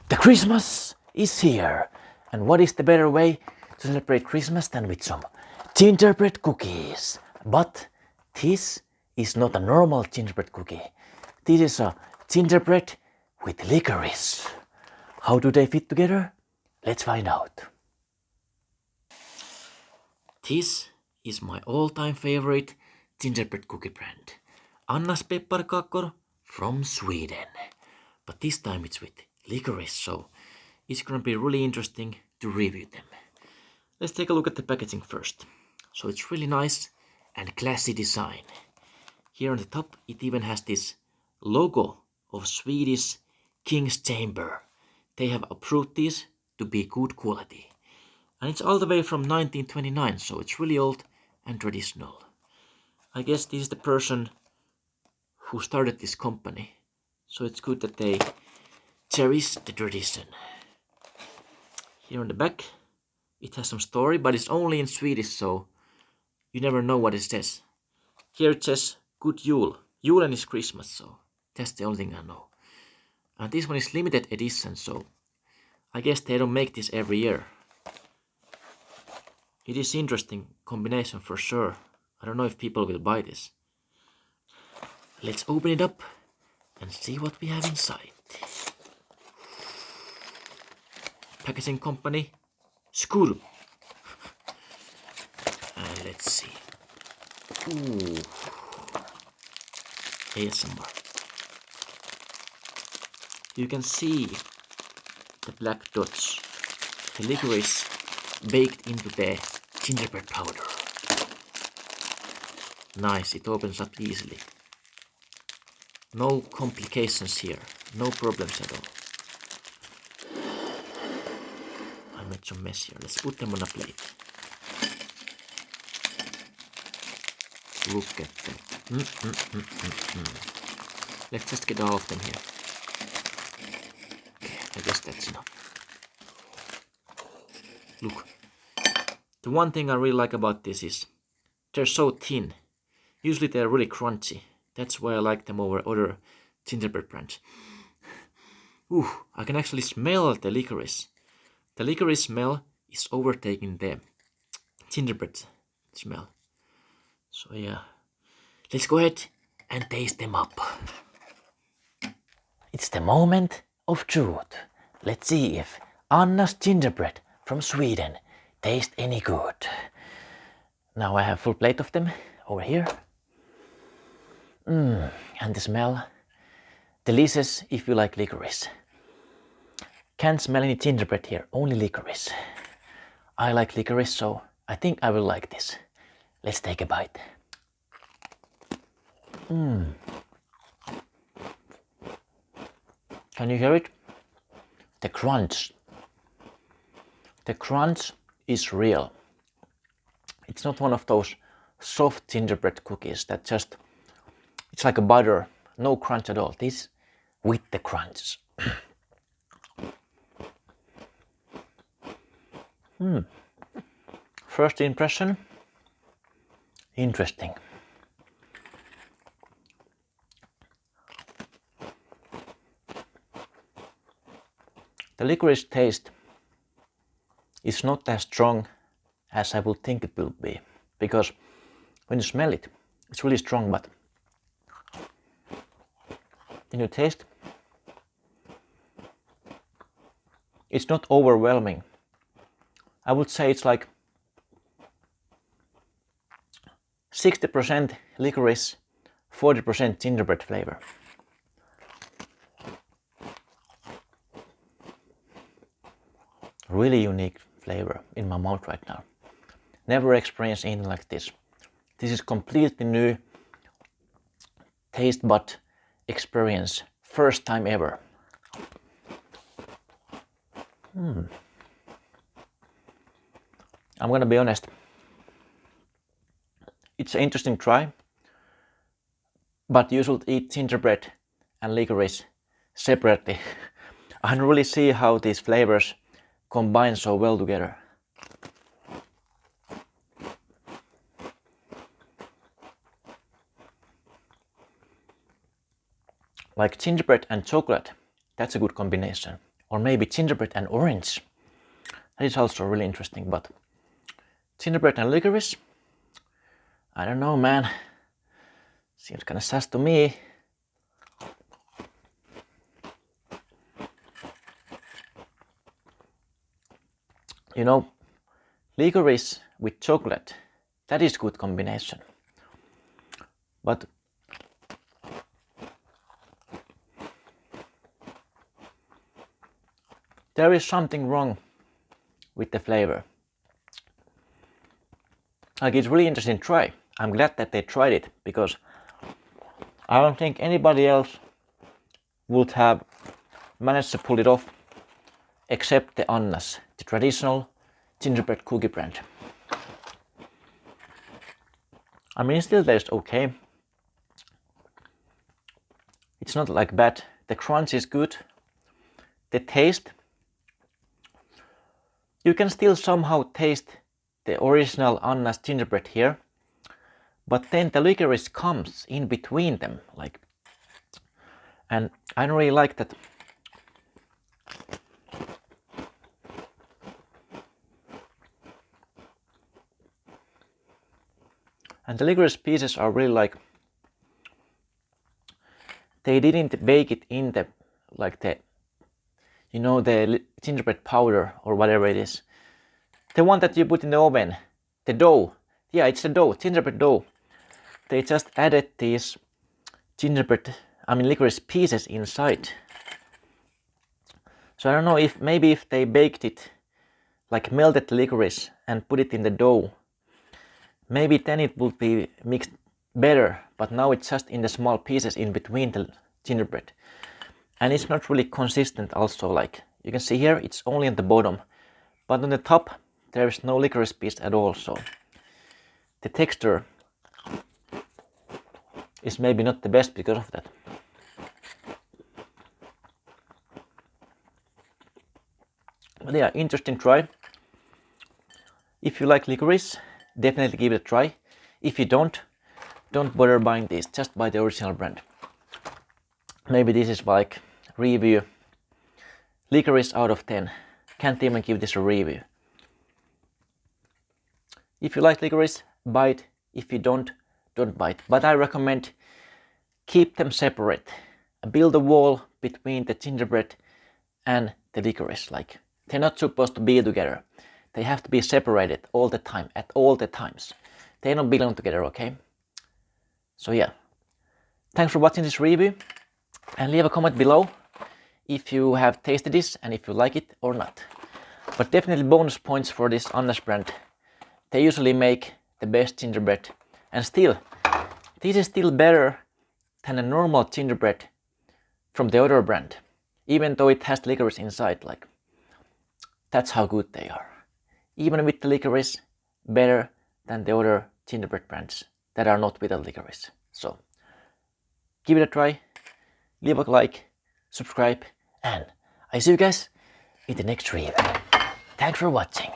The Christmas is here, and what is the better way to celebrate Christmas than with some gingerbread cookies? But this is not a normal gingerbread cookie. This is a gingerbread with licorice. How do they fit together? Let's find out. This is my all-time favorite gingerbread cookie brand, Anna's Pepparkakor from Sweden. But this time it's with licorice, so it's gonna be really interesting to review them. Let's take a look at the packaging first. So it's really nice and classy design. Here on the top it even has this logo of Swedish King's Chamber. They have approved this to be good quality. And it's all the way from 1929, so it's really old and traditional. I guess this is the person who started this company, so it's good that they cherish the tradition. Here on the back it has some story, but it's only in Swedish, so you never know what it says. Here it says Good Jul. Julen is Christmas, so that's the only thing I know. And this one is limited edition, so I guess they don't make this every year. It is interesting combination for sure. I don't know if people will buy this. Let's open it up and see what we have inside. Packaging company Skur. And let's see. Ooh. ASMR. You can see the black dots, the licorice baked into the gingerbread powder. Nice, it opens up easily. No complications here, no problems at all. I made some mess here. Let's put them on a plate. Look at them. Let's just get all of them here. Okay, I guess that's enough. Look. The one thing I really like about this is they're so thin. Usually they're really crunchy. That's why I like them over other gingerbread brands. Ooh, I can actually smell the licorice. The licorice smell is overtaking the gingerbread smell. So yeah, let's go ahead and taste them up. It's the moment of truth. Let's see if Anna's gingerbread from Sweden tastes any good. Now I have full plate of them over here. And the smell, delicious if you like licorice. Can't smell any gingerbread here, only licorice. I like licorice, so I think I will like this. Let's take a bite. Can you hear it? The crunch. The crunch is real. It's not one of those soft gingerbread cookies that just, it's like a butter, no crunch at all. This with the crunch. First impression, interesting. The licorice taste is not as strong as I would think it will be, because when you smell it, it's really strong, but when you taste, it's not overwhelming. I would say it's like 60% licorice, 40% gingerbread flavor. Really unique flavor in my mouth right now. Never experienced anything like this. This is completely new taste bud experience. First time ever. I'm gonna be honest. It's an interesting try, but you should eat gingerbread and licorice separately. I don't really see how these flavors combine so well together. Like gingerbread and chocolate, that's a good combination. Or maybe gingerbread and orange. That is also really interesting, but gingerbread and licorice? I don't know, man. Seems kinda sus to me. You know, licorice with chocolate, that is good combination. But there is something wrong with the flavor. Like, it's really interesting to try. I'm glad that they tried it, because I don't think anybody else would have managed to pull it off except the Anna's, the traditional gingerbread cookie brand. I mean, it still tastes okay. It's not like bad. The crunch is good. The taste, you can still somehow taste the original Anna's gingerbread here, but then the licorice comes in between them, like, and I don't really like that. And the licorice pieces are really like, they didn't bake it in the, like the, you know, the gingerbread powder or whatever it is. The one that you put in the oven, the dough. Yeah, it's the dough, gingerbread dough. They just added these licorice pieces inside. So I don't know if maybe if they baked it, like melted licorice and put it in the dough, maybe then it would be mixed better, but now it's just in the small pieces in between the gingerbread. And it's not really consistent also, like you can see here, it's only at the bottom, but on the top there is no licorice piece at all, so the texture is maybe not the best because of that. But yeah, interesting try. If you like licorice, definitely give it a try. If you don't bother buying this, just buy the original brand. Maybe this is like review. Licorice out of 10. Can't even give this a review. If you like licorice, buy it. If you don't buy it. But I recommend keep them separate. Build a wall between the gingerbread and the licorice. Like, they're not supposed to be together. They have to be separated all the time, at all the times. They don't belong together, okay? So yeah, thanks for watching this review, and leave a comment below if you have tasted this and if you like it or not. But definitely bonus points for this Anna's brand. They usually make the best gingerbread, and still, this is still better than a normal gingerbread from the other brand, even though it has licorice inside. Like, that's how good they are. Even with the licorice, better than the other gingerbread brands that are not without licorice. So, give it a try, leave a like, subscribe, and I see you guys in the next review. Thanks for watching.